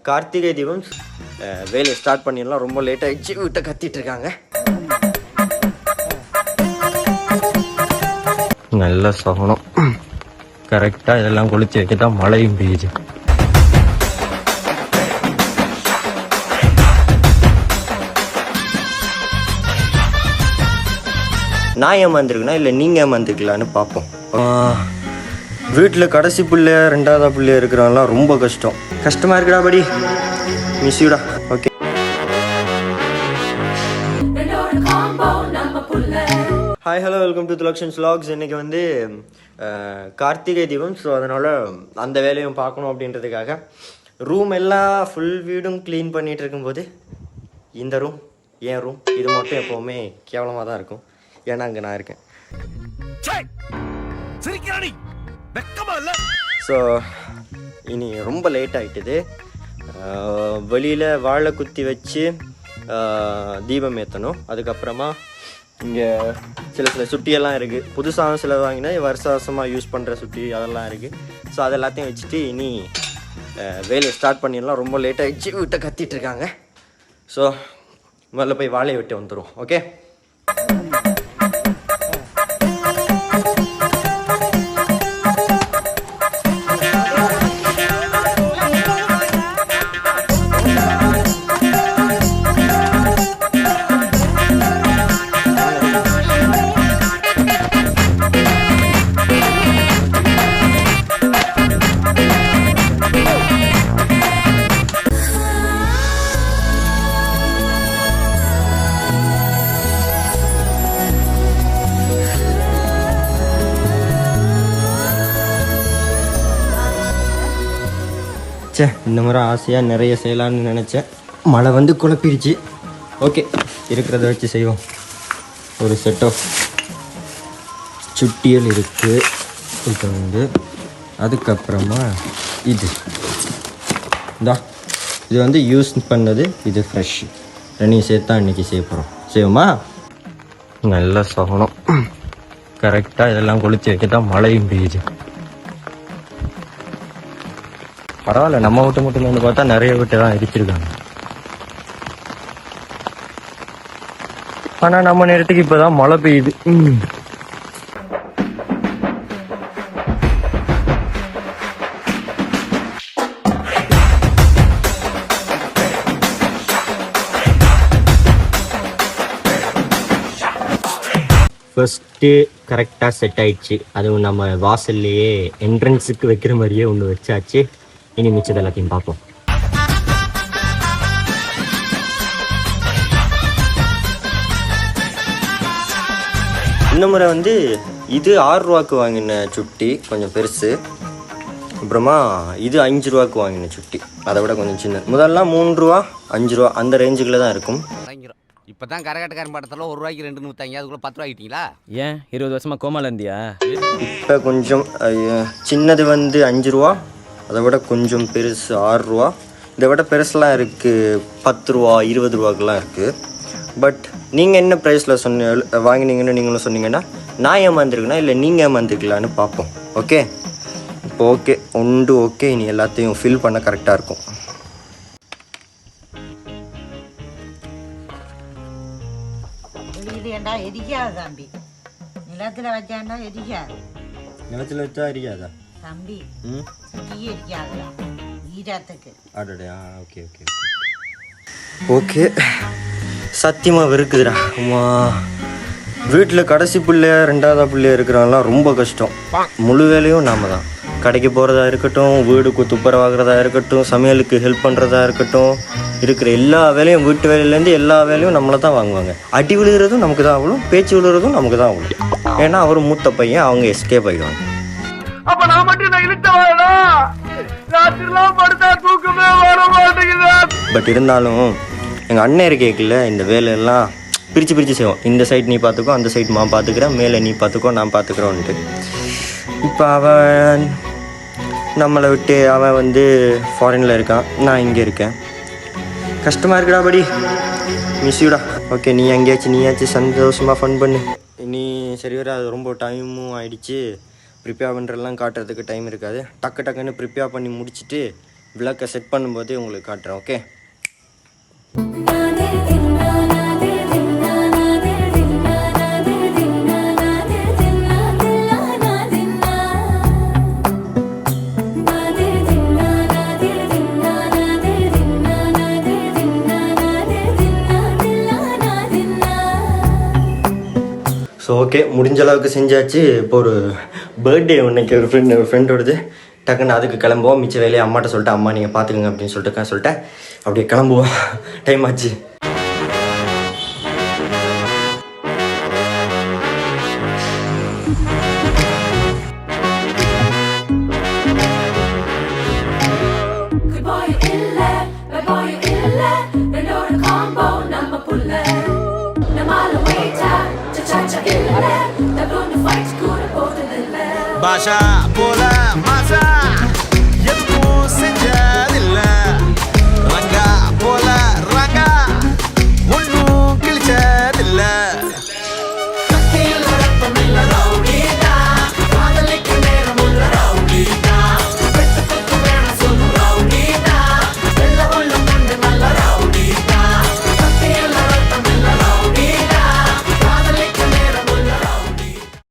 கார்த்திகை தீபம் வேலையை ஸ்டார்ட் பண்ணிடலாம். ரொம்ப லேட் ஆகிடுச்சு, வீட்டை கத்திட்டு இருக்காங்க. நல்ல சகனம். கரெக்டாக இதெல்லாம் குளிச்சு வைக்க தான் மழையும் பெய்யுது. நான் ஏமாந்துருக்கேனா இல்லை நீங்கள் ஏமாந்துக்கலான்னு பார்ப்போம். வீட்டில் கடைசி பிள்ளையா ரெண்டாவது பிள்ளையா இருக்கிறவங்களாம் ரொம்ப கஷ்டமாக இருக்குடா படி. மிஸ்யூடா. Okay, hi hello, welcome to Thulakshan's vlogs. இன்றைக்கி வந்து கார்த்திகை தீபம். ஸோ அதனால் அந்த வேலையும் பார்க்கணும் அப்படின்றதுக்காக ரூம் எல்லாம் ஃபுல் வீடும் க்ளீன் பண்ணிகிட்டு இருக்கும்போது இந்த ரூம், என் ரூம், இது மட்டும் எப்போவுமே கேவலமாக தான் இருக்கும். ஏன்னா அங்கே நான் இருக்கேன். ஸோ இனி ரொம்ப லேட் ஆகிட்டுது. வெளியில் வாழை குத்தி வச்சு தீபம் ஏற்றணும். அதுக்கப்புறமா இங்கே சில சுட்டியெல்லாம் இருக்குது. புதுசாக சில வாங்கினா வருஷமாக யூஸ் பண்ணுற சுட்டி அதெல்லாம் இருக்குது. ஸோ அது எல்லாத்தையும் வச்சுட்டு இனி வேலையை ஸ்டார்ட் பண்ணிடலாம். ரொம்ப லேட் ஆகிடுச்சு, வீட்டை கத்திட்டு இருக்காங்க. ஸோ முதல்ல போய் வாழையை விட்டு வந்துடும். ஓகே, இந்த முறை ஆசையாக நிறைய செய்யலான்னு நினச்சேன். மழை வந்து குழப்பிடுச்சு. ஓகே, இருக்கிறத வச்சு செய்வோம். ஒரு செட் ஆஃப் சுட்டியல் இருக்குது. இப்போ வந்து அதுக்கப்புறமா இது வந்து யூஸ் பண்ணது, இது ஃப்ரெஷ். ரெண்டையும் சேர்த்தா இன்றைக்கி செய்ய போகிறோம். செய்வோமா? நல்ல சகனம். கரெக்டாக இதெல்லாம் குளிச்சு வைக்க தான் மழையும் பெய்யுது. பரவாயில்ல, நம்ம வீட்டு மட்டும் வந்து பார்த்தா நிறைய வீட்டை தான் இடிச்சிருக்காங்க. ஆனால் நம்ம நேரத்துக்கு இப்போ தான் மழை பெய்யுது. ஃபர்ஸ்ட்டு கரெக்டாக செட் ஆயிடுச்சு. அதுவும் நம்ம வாசல்லையே என்ட்ரன்ஸுக்கு வைக்கிற மாதிரியே ஒன்று வச்சாச்சு. இனி மிச்சது எல்லாத்தையும் பார்ப்போம். இந்த முறை வந்து இது 6 ரூபாய்க்கு வாங்கின சுட்டி, கொஞ்சம் பெருசு. அப்புறமா இது 5 ரூபாய்க்கு வாங்கின சுட்டி, அதை விட கொஞ்சம் சின்ன. முதல்லாம் 3 ரூபா 5 ரூபா அந்த ரேஞ்சுக்குள்ள தான் இருக்கும். இப்போ தான் கரகாட்டக்காரன் படத்தில் 1 ரூபாய்க்கு 2 நூற்றாங்க, அதுக்குள்ளே 10 ரூபா ஆகிட்டீங்களா? ஏன் 20 வருஷமா கோமால இருந்தியா? இப்போ கொஞ்சம் சின்னது வந்து 5 ரூபா, அதை விட கொஞ்சம் பெருசு 6 ரூபா. இதை விட பெருசுலாம் இருக்குது, 10 ரூபா 20 ரூபாக்கெலாம் இருக்குது. பட் நீங்கள் என்ன ப்ரைஸில் வாங்கினீங்கன்னு நீங்களும் சொன்னீங்கன்னா நான் ஏமாந்துருக்கேனா இல்லை நீங்கள் ஏமாந்துருக்கலான்னு பார்ப்போம். ஓகே, இப்போ ஓகே உண்டு. ஓகே, இனி எல்லாத்தையும் ஃபில் பண்ண கரெக்டாக இருக்கும். எரிக்காது தம்பி, நிலத்துல வச்சாண்டா எரிக்காது. நிலத்தில் வச்சா எரிக்காதா தம்பி? எரிக்காதுடா ஈரத்துக்கு. அடடா, ஓகே ஓகே ஓகே. சத்தியமாக வெறுக்குதுடா. அம்மா, வீட்டில் கடைசி பிள்ளையா ரெண்டாவது பிள்ளையா இருக்கிறவங்களாம் ரொம்ப கஷ்டம். முழு வேலையும் நாம தான். கடைக்கு போகிறதா இருக்கட்டும், வீடுக்கு துப்புரவாகிறதா இருக்கட்டும், சமையலுக்கு ஹெல்ப் பண்ணுறதா இருக்கட்டும், இருக்கிற எல்லா வேலையும், வீட்டு வேலையிலேருந்து எல்லா வேலையும் நம்மளை தான் வாங்குவாங்க. அடி விழுகிறதும் நமக்கு தான் ஆகணும், பேச்சு விழுகிறதும் நமக்கு தான் ஆகணும். ஏன்னா அவர் மூத்த பையன், அவங்க எஸ்கேப் ஆகிடுவாங்க. பட் இருந்தாலும் எங்கள் அண்ணன் இருக்கேக்கில் இந்த வேலையெல்லாம் பிரித்து செய்வோம். இந்த சைட் நீ பார்த்துக்கோ, அந்த சைட் நான் பார்த்துக்கிறேன், மேலே நீ பார்த்துக்கோ, நான் பார்த்துக்கிறோன்ட்டு. இப்போ அவன் நம்மளை விட்டு அவன் வந்து ஃபாரினில் இருக்கான், நான் இங்கே இருக்கேன். கஷ்டமாக இருக்குடா படி. மிஸ்யூடா. ஓகே, நீ நீயாச்சும் சந்தோஷமாக ஃபன் பண்ணு. நீ சரி வர, அது ரொம்ப டைமும் ஆகிடுச்சு. ப்ரிப்பேர் பண்ணுறதெல்லாம் காட்டுறதுக்கு டைம் இருக்காது. டக்குன்னு ப்ரிப்பேர் பண்ணி முடிச்சுட்டு விளக்கை செட் பண்ணும்போது உங்களுக்கு காட்டுறேன். ஓகே, ஸோ ஓகே, முடிஞ்ச அளவுக்கு செஞ்சாச்சு. இப்போ ஒரு பர்த்டே இன்னைக்கு ஒரு ஃப்ரெண்டோடது. டக்குன்னு அதுக்கு கிளம்புவோம். மிச்ச வேலையை அம்மாட்ட சொல்லிட்டு, அம்மா நீங்கள் பார்த்துக்குங்க அப்படின்னு சொல்லிட்டேன். அப்படியே கிளம்புவோம், டைம் ஆச்சு. பாஷா போற